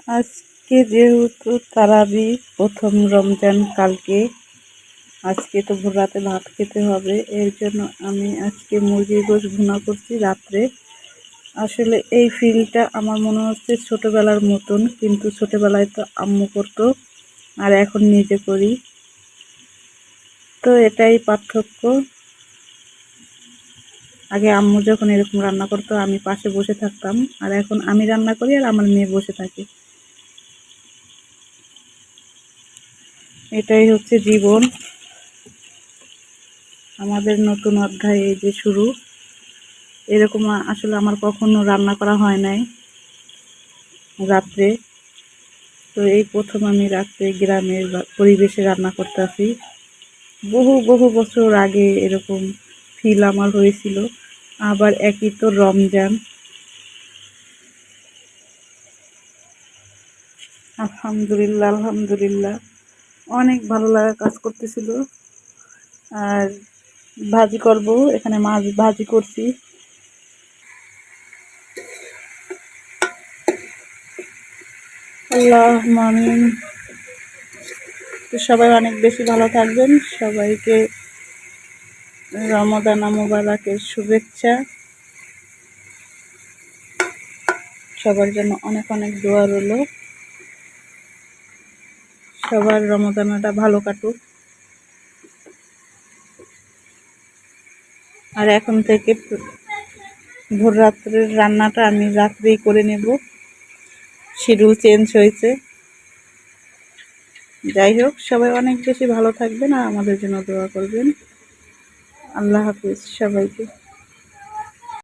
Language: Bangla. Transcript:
আজকে যেহেতু তারাবি প্রথম রমজান কালকে, আজকে তো ভোর রাতে ভাত খেতে হবে, এর জন্য আমি আজকে মুরগির গোশত ভুনা করছি রাত্রে। আসলে এই ফিলটা আমার মনে হচ্ছে ছোটোবেলার মতন, কিন্তু ছোটোবেলায় তো আম্মু করতো আর এখন নিজে করি, তো এটাই পার্থক্য। আগে আম্মু যখন এরকম রান্না করতো আমি পাশে বসে থাকতাম, আর এখন আমি রান্না করি আর আমার মেয়ে বসে থাকে। এটাই হচ্ছে জীবন, আমাদের নতুন অধ্যায় এই যে শুরু। এরকম আসলে আমার কখনো রান্না করা হয় নাই রাত্রে, তো এই প্রথম আমি রাত্রে গ্রামের পরিবেশে রান্না করতেছি। বহু বহু বছর আগে এরকম ফিল আমার হয়েছিল। আবার একই তো রমজান। আলহামদুলিল্লাহ আলহামদুলিল্লাহ, অনেক ভালো লাগা কাজ করতেছিল। আর ভাজি করব, এখানে মাছ ভাজি করছি। আল্লাহ আমিন। তো সবাই অনেক বেশি ভালো থাকবেন, সবাইকে রমাদান মুবারকের শুভেচ্ছা। সবার জন্য অনেক অনেক দোয়া রইল, সবার রমাদানটা ভালো কাটুক। আর এখন থেকে ভোর রাত্রের রান্নাটা আমি রাত্রেই করে নেব, শিডিউল চেঞ্জ হয়েছে। যাই হোক, সবাই অনেক বেশি ভালো থাকবেন আর আমাদের জন্য দোয়া করবেন। আল্লাহ হাফিজ সবাইকে।